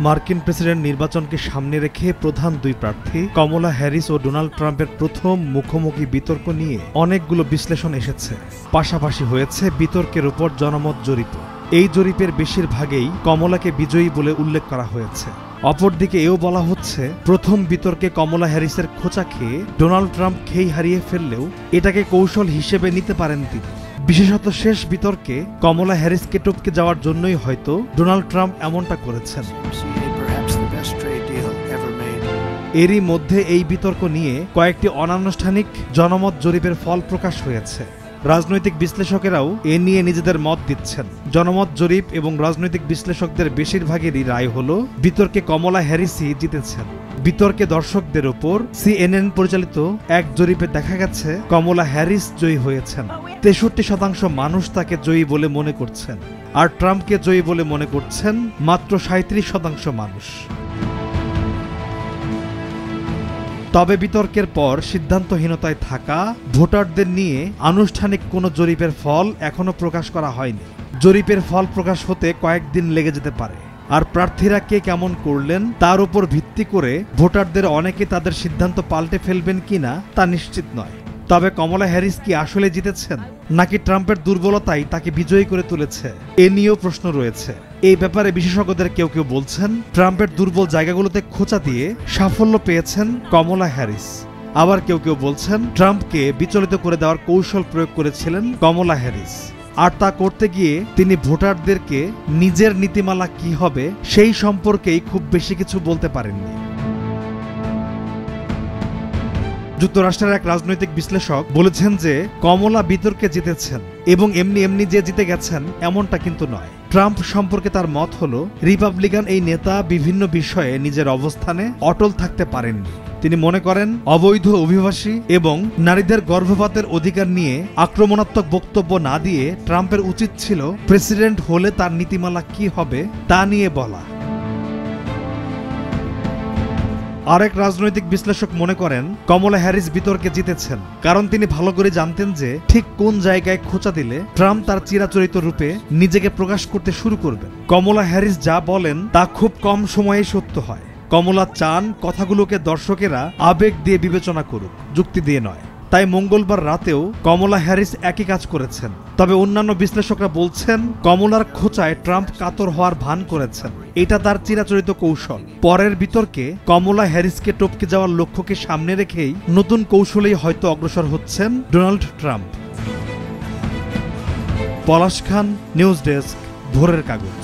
মার্কিন প্রেসিডেন্ট নির্বাচনকে সামনে রেখে প্রধান দুই প্রার্থী কমলা হ্যারিস ও ডোনাল্ড ট্রাম্পের প্রথম মুখোমুখি বিতর্ক নিয়ে অনেকগুলো বিশ্লেষণ এসেছে। পাশাপাশি হয়েছে বিতর্কের উপর জনমত জরিপ। এই জরিপের বেশিরভাগেই কমলাকে বিজয়ী বলে উল্লেখ করা হয়েছে। অপরদিকে এও বলা হচ্ছে প্রথম বিতর্কে কমলা হ্যারিসের খোঁচা খেয়ে ডোনাল্ড ট্রাম্প খেই হারিয়ে ফেললেও এটাকে কৌশল হিসেবে নিতে পারেন তিনি। বিশেষত শেষ বিতর্কে কমলা হ্যারিসকে টপকে যাওয়ার জন্যই হয়তো ডোনাল্ড ট্রাম্প এমনটা করেছেন। এরই মধ্যে এই বিতর্ক নিয়ে কয়েকটি অনানুষ্ঠানিক জনমত জরিপের ফল প্রকাশ হয়েছে। রাজনৈতিক বিশ্লেষকেরাও এ নিয়ে নিজেদের মত দিচ্ছেন। জনমত জরিপ এবং রাজনৈতিক বিশ্লেষকদের বেশিরভাগেরই রায় হলো বিতর্কে কমলা হ্যারিসই জিতেছেন। বিতর্কে দর্শকদের ওপর CNN পরিচালিত এক জরিপে দেখা গেছে কমলা হ্যারিস জয়ী হয়েছেন। 63% মানুষ তাকে জয়ী বলে মনে করছেন, আর ট্রাম্পকে জয়ী বলে মনে করছেন মাত্র 37% মানুষ। তবে বিতর্কের পর সিদ্ধান্তহীনতায় থাকা ভোটারদের নিয়ে আনুষ্ঠানিক কোনো জরিপের ফল এখনো প্রকাশ করা হয়নি। জরিপের ফল প্রকাশ হতে কয়েকদিন লেগে যেতে পারে, আর প্রার্থীরা কে কেমন করলেন তার উপর ভিত্তি করে ভোটারদের অনেকে তাদের সিদ্ধান্ত পাল্টে ফেলবেন কিনা তা নিশ্চিত নয়। তবে কমলা হ্যারিস কি আসলে জিতেছেন, নাকি ট্রাম্পের দুর্বলতাই তাকে বিজয়ী করে তুলেছে, এ নিয়েও প্রশ্ন রয়েছে। এই ব্যাপারে বিশেষজ্ঞদের কেউ কেউ বলছেন ট্রাম্পের দুর্বল জায়গাগুলোতে খোঁচা দিয়ে সাফল্য পেয়েছেন কমলা হ্যারিস। আবার কেউ কেউ বলছেন ট্রাম্পকে বিচলিত করে দেওয়ার কৌশল প্রয়োগ করেছিলেন কমলা হ্যারিস, আর তা করতে গিয়ে তিনি ভোটারদেরকে নিজের নীতিমালা কি হবে সেই সম্পর্কেই খুব বেশি কিছু বলতে পারেননি। যুক্তরাষ্ট্রের এক রাজনৈতিক বিশ্লেষক বলেছেন যে কমলা বিতর্কে জিতেছেন এবং এমনি যে জিতে গেছেন এমনটা কিন্তু নয়। ট্রাম্প সম্পর্কে তার মত হলো রিপাবলিকান এই নেতা বিভিন্ন বিষয়ে নিজের অবস্থানে অটল থাকতে পারেননি। তিনি মনে করেন অবৈধ অভিবাসী এবং নারীদের গর্ভপাতের অধিকার নিয়ে আক্রমণাত্মক বক্তব্য না দিয়ে ট্রাম্পের উচিত ছিল প্রেসিডেন্ট হলে তার নীতিমালা কি হবে তা নিয়ে বলা। আরেক রাজনৈতিক বিশ্লেষক মনে করেন কমলা হ্যারিস বিতর্কে জিতেছেন কারণ তিনি ভালো করে জানতেন যে ঠিক কোন জায়গায় খোঁচা দিলে ট্রাম্প তার চিরাচরিত রূপে নিজেকে প্রকাশ করতে শুরু করবেন। কমলা হ্যারিস যা বলেন তা খুব কম সময়েই সত্য হয়। কমলা চান কথাগুলোকে দর্শকেরা আবেগ দিয়ে বিবেচনা করুক, যুক্তি দিয়ে নয়। তাই মঙ্গলবার রাতেও কমলা হ্যারিস একই কাজ করেছেন। তবে অন্যান্য বিশ্লেষকরা বলছেন কমলার খোঁচায় ট্রাম্প কাতর হওয়ার ভান করেছেন, এটা তার চিরাচরিত কৌশল। পরের বিতর্কে কমলা হ্যারিসকে টপকে যাওয়ার লক্ষ্যকে সামনে রেখেই নতুন কৌশলেই হয়তো অগ্রসর হচ্ছেন ডোনাল্ড ট্রাম্প। পলাশ খান, নিউজ ডেস্ক, ভোরের কাগজ।